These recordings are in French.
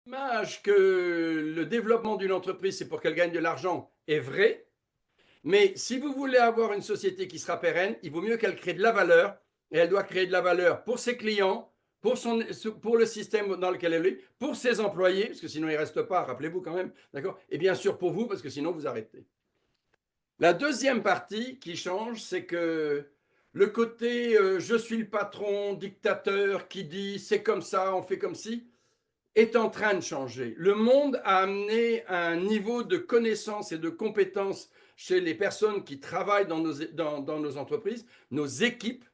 L'image que le développement d'une entreprise, c'est pour qu'elle gagne de l'argent, est vrai. Mais si vous voulez avoir une société qui sera pérenne, il vaut mieux qu'elle crée de la valeur. Et elle doit créer de la valeur pour ses clients, pour le système dans lequel elle est, pour ses employés, parce que sinon ils ne restent pas, rappelez-vous quand même, d'accord. Et bien sûr pour vous, parce que sinon vous arrêtez. La deuxième partie qui change, c'est que le côté je suis le patron, dictateur, qui dit c'est comme ça, on fait comme ci, est en train de changer. Le monde a amené un niveau de connaissance et de compétence chez les personnes qui travaillent dans nos entreprises, nos équipes.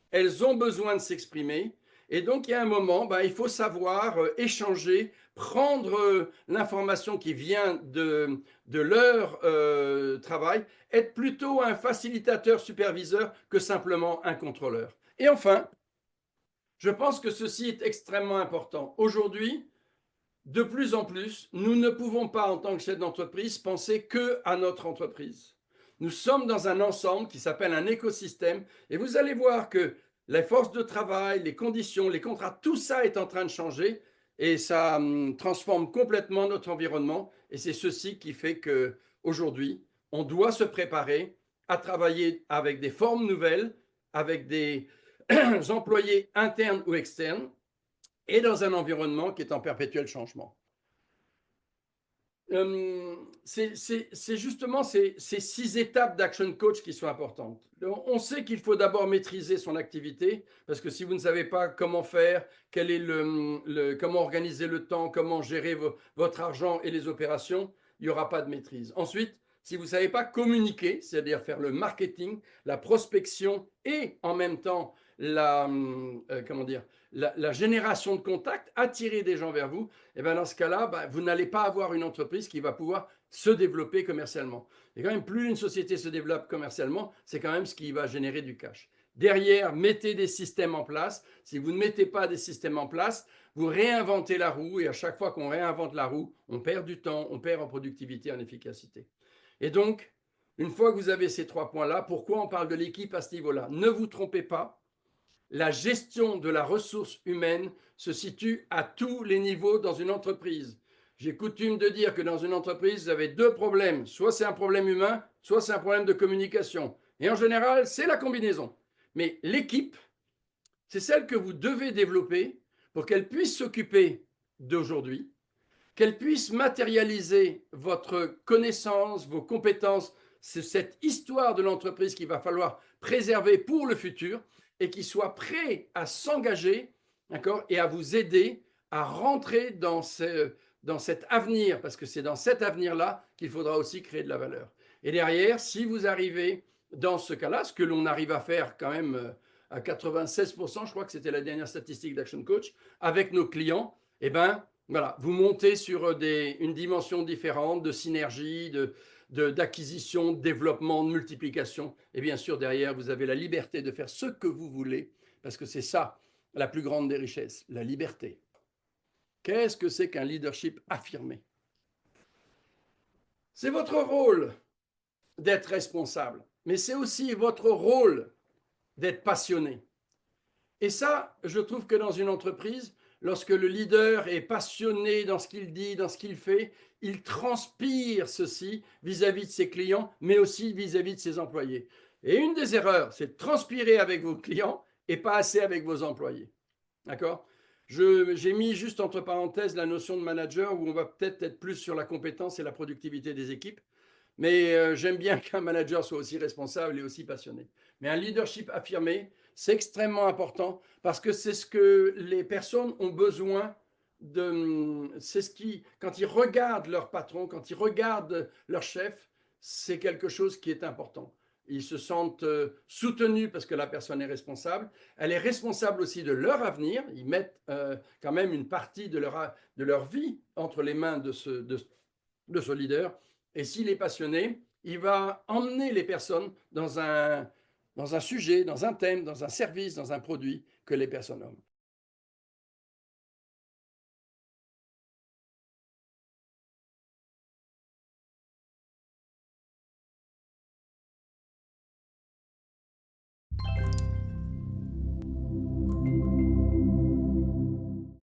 Elles ont besoin de s'exprimer. Et donc, il y a un moment, il faut savoir échanger, prendre l'information qui vient de leur travail, être plutôt un facilitateur superviseur que simplement un contrôleur. Et enfin, je pense que ceci est extrêmement important. Aujourd'hui, de plus en plus, nous ne pouvons pas, en tant que chef d'entreprise, penser que à notre entreprise. Nous sommes dans un ensemble qui s'appelle un écosystème et vous allez voir que les forces de travail, les conditions, les contrats, tout ça est en train de changer et ça transforme complètement notre environnement et c'est ceci qui fait que aujourd'hui, on doit se préparer à travailler avec des formes nouvelles, avec des employés internes ou externes et dans un environnement qui est en perpétuel changement. C'est justement ces 6 étapes d'Action Coach qui sont importantes. On sait qu'il faut d'abord maîtriser son activité, parce que si vous ne savez pas comment faire, quel est comment organiser le temps, comment gérer votre argent et les opérations, il n'y aura pas de maîtrise. Ensuite, si vous ne savez pas communiquer, c'est-à-dire faire le marketing, la prospection et en même temps comment dire, la génération de contacts, attirer des gens vers vous, et bien dans ce cas-là, vous n'allez pas avoir une entreprise qui va pouvoir se développer commercialement. Et quand même, plus une société se développe commercialement, c'est quand même ce qui va générer du cash. Derrière, mettez des systèmes en place. Si vous ne mettez pas des systèmes en place, vous réinventez la roue et à chaque fois qu'on réinvente la roue, on perd du temps, on perd en productivité, en efficacité. Et donc, une fois que vous avez ces 3 points-là, pourquoi on parle de l'équipe à ce niveau-là? Ne vous trompez pas, la gestion de la ressource humaine se situe à tous les niveaux dans une entreprise. J'ai coutume de dire que dans une entreprise, vous avez 2 problèmes. Soit c'est un problème humain, soit c'est un problème de communication. Et en général, c'est la combinaison. Mais l'équipe, c'est celle que vous devez développer pour qu'elle puisse s'occuper d'aujourd'hui, qu'elle puisse matérialiser votre connaissance, vos compétences. C'est cette histoire de l'entreprise qu'il va falloir préserver pour le futur et qui soit prêt à s'engager, d'accord, et à vous aider à rentrer dans cet avenir, parce que c'est dans cet avenir-là qu'il faudra aussi créer de la valeur. Et derrière, si vous arrivez dans ce cas-là, ce que l'on arrive à faire quand même à 96%, je crois que c'était la dernière statistique d'Action Coach, avec nos clients, eh ben, voilà, vous montez sur une dimension différente de synergie, d'acquisition, de développement, de multiplication. Et bien sûr, derrière, vous avez la liberté de faire ce que vous voulez, parce que c'est ça la plus grande des richesses, la liberté. Qu'est-ce que c'est qu'un leadership affirmé? C'est votre rôle d'être responsable, mais c'est aussi votre rôle d'être passionné. Et ça, je trouve que dans une entreprise, lorsque le leader est passionné dans ce qu'il dit, dans ce qu'il fait, il transpire ceci vis-à-vis de ses clients, mais aussi vis-à-vis de ses employés. Et une des erreurs, c'est de transpirer avec vos clients et pas assez avec vos employés. D'accord? J'ai mis juste entre parenthèses la notion de manager où on va peut-être être plus sur la compétence et la productivité des équipes. Mais j'aime bien qu'un manager soit aussi responsable et aussi passionné. Mais un leadership affirmé, c'est extrêmement important parce que c'est ce que les personnes ont besoin de. C'est ce qui, quand ils regardent leur patron, quand ils regardent leur chef, c'est quelque chose qui est important. Ils se sentent soutenus parce que la personne est responsable. Elle est responsable aussi de leur avenir. Ils mettent quand même une partie de leur vie entre les mains de ce leader. Et s'il est passionné, il va emmener les personnes dans un sujet, dans un thème, dans un service, dans un produit que les personnes aiment.